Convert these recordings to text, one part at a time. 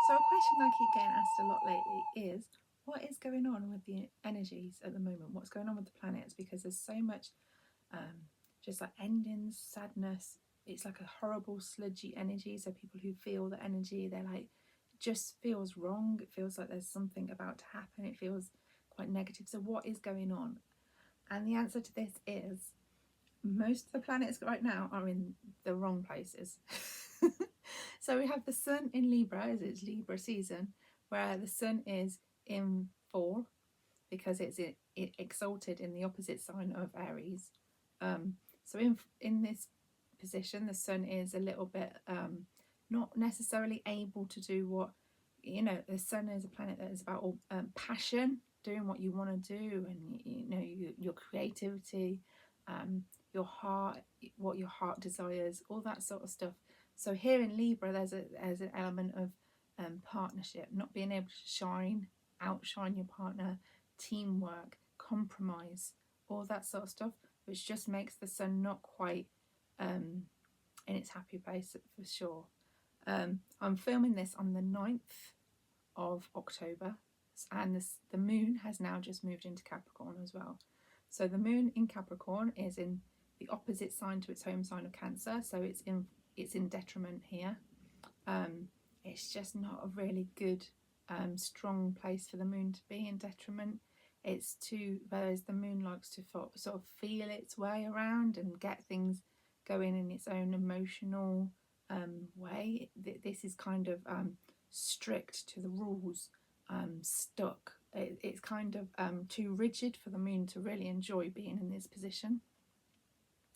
So a question I keep getting asked a lot lately is, what is going on with the energies at the moment? What's going on with the planets? Because there's so much just like endings, sadness. It's like a horrible sludgy energy. So people who feel the energy, they're like, it just feels wrong. It feels like there's something about to happen. It feels quite negative. So what is going on? And the answer to this is, most of the planets right now are in the wrong places. So we have the sun in Libra, as it's Libra season, where the sun is in fall because it's exalted in the opposite sign of Aries. So in this position, the sun is a little bit not necessarily able to do what, you know, the sun is a planet that is about all passion, doing what you want to do, and your creativity, your heart, what your heart desires, all that sort of stuff. So here in Libra, there's an element of partnership, not being able to outshine your partner, teamwork, compromise, all that sort of stuff, which just makes the sun not quite in its happy place for sure. I'm filming this on the 9th of October, and the moon has now just moved into Capricorn as well. So the moon in Capricorn is in the opposite sign to its home sign of Cancer, so it's in detriment here. It's just not a really good strong place for the moon to be in detriment. It's whereas the moon likes to sort of feel its way around and get things going in its own emotional way. This is kind of strict to the rules, stuck. It's kind of too rigid for the moon to really enjoy being in this position.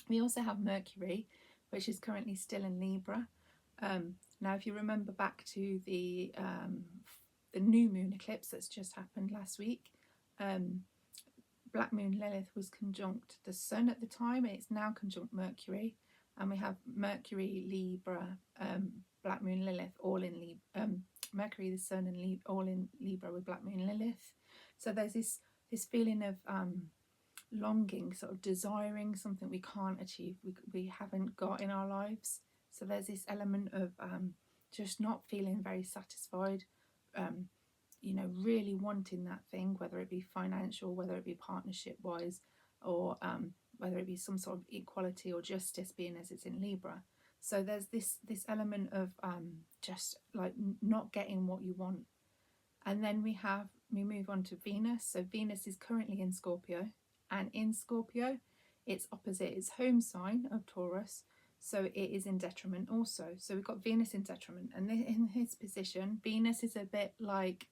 We also have Mercury, which is currently still in Libra. Now, if you remember back to the new moon eclipse that's just happened last week, Black Moon Lilith was conjunct the Sun at the time. It's now conjunct Mercury, and we have Mercury, Libra, Black Moon Lilith, all in Libra. Mercury, the Sun, and all in Libra with Black Moon Lilith. So there's this feeling of longing, sort of desiring something we can't achieve, we haven't got in our lives. So there's this element of just not feeling very satisfied, really wanting that thing, whether it be financial, whether it be partnership wise, or whether it be some sort of equality or justice, being as it's in Libra. So there's this element of just like not getting what you want. And then we move on to Venus. So Venus is currently in Scorpio, and in Scorpio it's opposite its home sign of Taurus, so it is in detriment also. So we've got Venus in detriment, and in his position, Venus is a bit like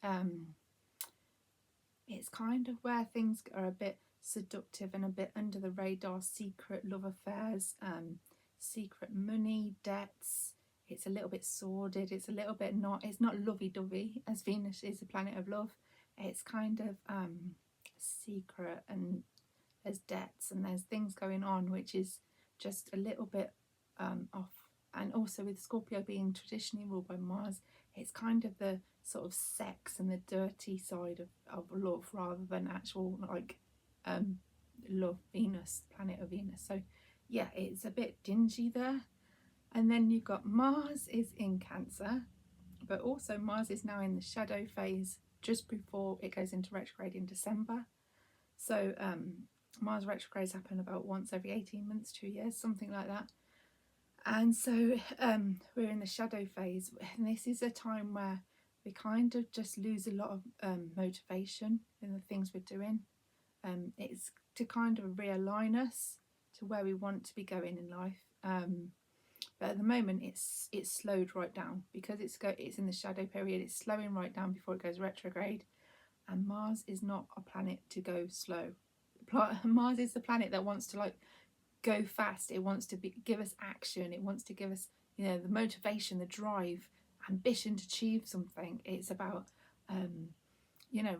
it's kind of where things are a bit seductive and a bit under the radar, secret love affairs, secret money, debts. It's a little bit sordid. It's a little bit it's not lovey-dovey, as Venus is a planet of love. It's kind of secret, and there's debts and there's things going on which is just a little bit off. And also with Scorpio being traditionally ruled by Mars, it's kind of the sort of sex and the dirty side of love, rather than actual like love. Venus, planet of Venus. So yeah, it's a bit dingy there. And then you've got Mars is in Cancer, but also Mars is now in the shadow phase just before it goes into retrograde in December. So Mars retrogrades happen about once every 18 months, 2 years, something like that. And so we're in the shadow phase, and this is a time where we kind of just lose a lot of motivation in the things we're doing. It's to kind of realign us to where we want to be going in life. But at the moment it's slowed right down because it's in the shadow period. It's slowing right down before it goes retrograde, and Mars is not a planet to go slow. Mars is the planet that wants to like go fast. It wants to give us action. It wants to give us, the motivation, the drive, ambition to achieve something. It's about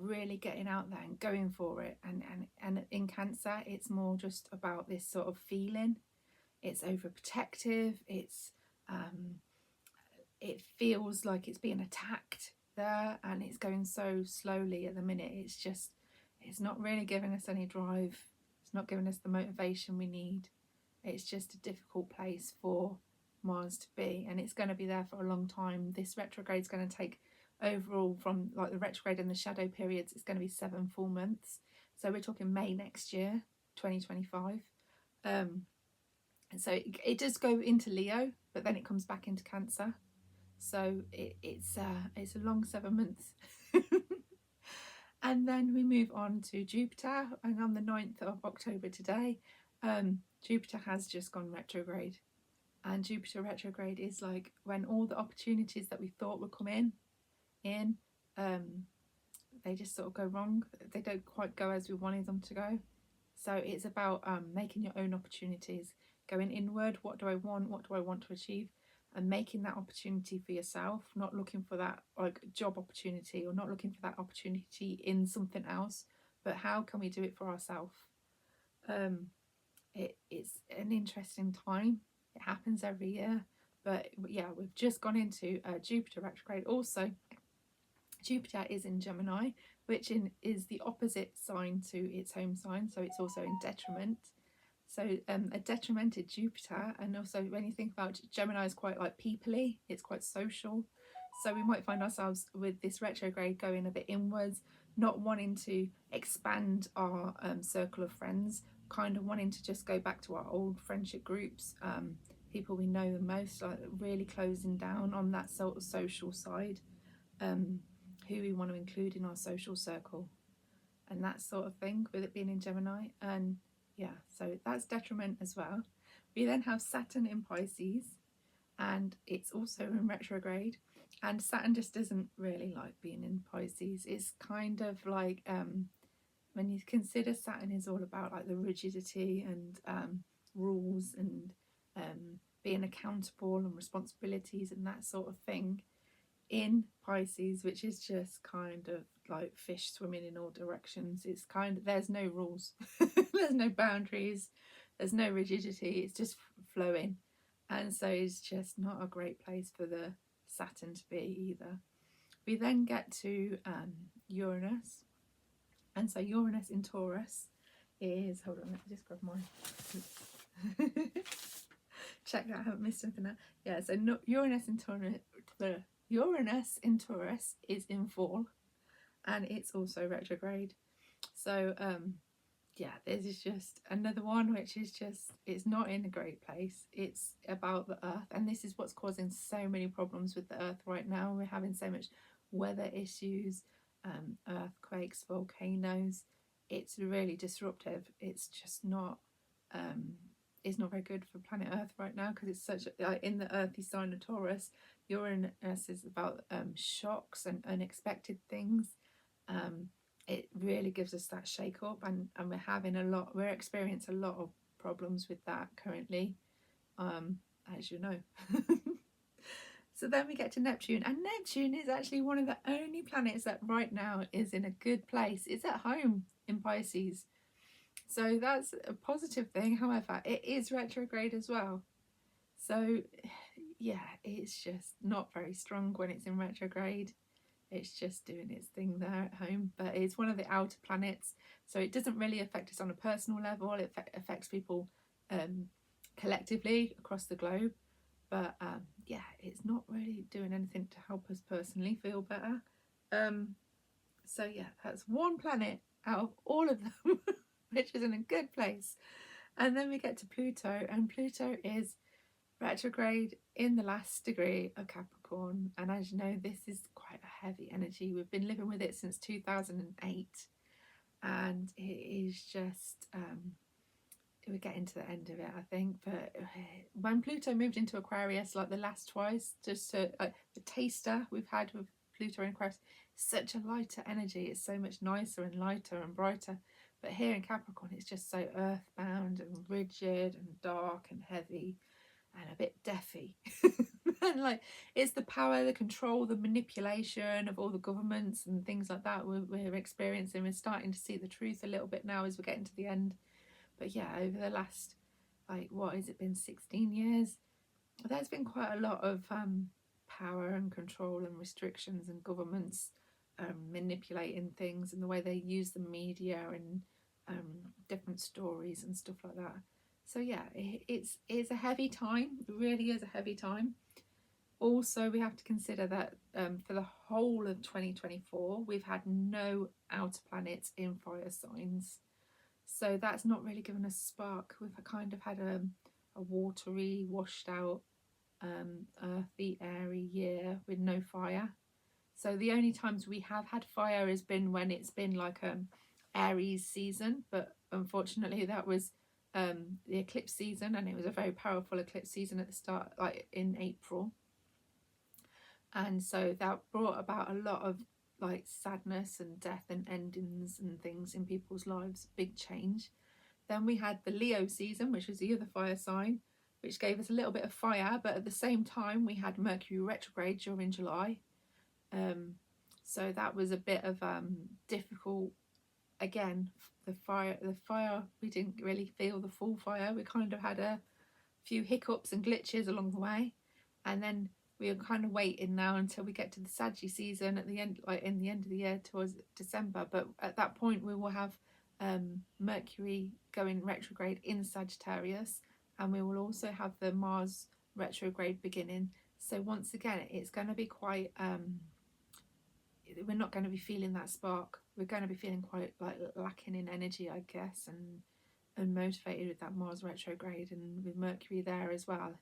really getting out there and going for it. And in Cancer, it's more just about this sort of feeling. It's overprotective. It feels like it's being attacked there, and it's going so slowly at the minute. It's not really giving us any drive. It's not giving us the motivation we need. It's just a difficult place for Mars to be, and it's going to be there for a long time. This retrograde is going to take overall from like the retrograde and the shadow periods, it's going to be 7 full months. So we're talking May next year, 2025. And so it does go into Leo, but then it comes back into Cancer. So it's a long 7 months. And then we move on to Jupiter, and on the 9th of October today, Jupiter has just gone retrograde. And Jupiter retrograde is like when all the opportunities that we thought would come in, they just sort of go wrong. They don't quite go as we wanted them to go. So it's about making your own opportunities, going inward. What do I want? What do I want to achieve? And making that opportunity for yourself, not looking for that like job opportunity, or not looking for that opportunity in something else, but how can we do it for ourselves? It's an interesting time. It happens every year, but yeah, we've just gone into Jupiter retrograde. Also, Jupiter is in Gemini, which is the opposite sign to its home sign, so it's also in detriment. So a detrimented Jupiter, and also when you think about Gemini, is quite like peoply, it's quite social. So we might find ourselves with this retrograde going a bit inwards, not wanting to expand our circle of friends, kind of wanting to just go back to our old friendship groups, people we know the most, like really closing down on that sort of social side, who we want to include in our social circle, and that sort of thing, with it being in Gemini. And yeah, so that's detriment as well. We then have Saturn in Pisces, and it's also in retrograde. And Saturn just doesn't really like being in Pisces. It's kind of like when you consider Saturn is all about like the rigidity and rules and being accountable and responsibilities and that sort of thing, in Pisces, which is just kind of like fish swimming in all directions. It's kind of, there's no rules, there's no boundaries, there's no rigidity, it's just flowing. And so it's just not a great place for the Saturn to be either. We then get to Uranus, and so Uranus in Taurus is, hold on, let me just grab mine. Check that I haven't missed anything out. Yeah, so Uranus in Taurus is in fall, and it's also retrograde. So yeah, this is just another one which is just, it's not in a great place. It's about the earth, and this is what's causing so many problems with the earth right now. We're having so much weather issues, earthquakes, volcanoes. It's really disruptive. It's just not it's not very good for planet Earth right now, because it's such in the earthy sign of Taurus. Uranus is about shocks and unexpected things. It really gives us that shake up, and we're experiencing a lot of problems with that currently, as you know. So then we get to Neptune, and Neptune is actually one of the only planets that right now is in a good place. It's at home in Pisces. So that's a positive thing. However, it is retrograde as well. So yeah, it's just not very strong when it's in retrograde. It's just doing its thing there at home. But it's one of the outer planets, so it doesn't really affect us on a personal level. It affects people collectively across the globe. But yeah, it's not really doing anything to help us personally feel better. So yeah, that's one planet out of all of them which is in a good place. And then we get to Pluto, and Pluto is retrograde in the last degree of Capricorn. And as you know, this is quite a heavy energy. We've been living with it since 2008, and it is just we're getting to the end of it, I think. But when Pluto moved into Aquarius, like the last twice, just to, like the taster we've had with Pluto in Aquarius, such a lighter energy. It's so much nicer and lighter and brighter. But here in Capricorn, it's just so earthbound and rigid and dark and heavy and a bit deafy. And like, it's the power, the control, the manipulation of all the governments and things like that we're experiencing. We're starting to see the truth a little bit now as we're getting to the end. But yeah, over the last, like, what has it been, 16 years? There's been quite a lot of power and control and restrictions, and governments manipulating things and the way they use the media and different stories and stuff like that. So yeah, it's a heavy time. It really is a heavy time. Also, we have to consider that for the whole of 2024, we've had no outer planets in fire signs. So that's not really given us spark. We've kind of had a watery, washed out, earthy, airy year with no fire. So the only times we have had fire has been when it's been like Aries season, but unfortunately that was the eclipse season, and it was a very powerful eclipse season at the start, like in April. And so that brought about a lot of like sadness and death and endings and things in people's lives, big change. Then we had the Leo season, which was the other fire sign, which gave us a little bit of fire, but at the same time we had Mercury retrograde during July. So that was a bit of difficult. Again, the fire, we didn't really feel the full fire. We kind of had a few hiccups and glitches along the way, and then we are kind of waiting now until we get to the Sagittarius season at the end, like in the end of the year towards December. But at that point we will have Mercury going retrograde in Sagittarius, and we will also have the Mars retrograde beginning. So once again, it's going to be quite we're not going to be feeling that spark. We're going to be feeling quite like lacking in energy, I guess, and motivated with that Mars retrograde and with Mercury there as well.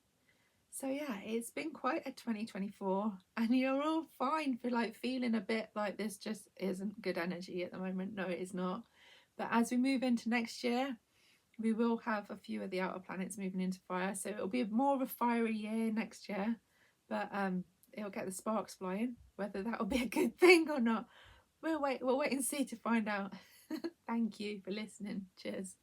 So yeah, it's been quite a 2024, and you're all fine for like feeling a bit like this just isn't good energy at the moment. No, it is not. But as we move into next year, we will have a few of the outer planets moving into fire, so it'll be more of a fiery year next year. But it'll get the sparks flying. Whether that'll be a good thing or not, we'll wait and see to find out. Thank you for listening. Cheers.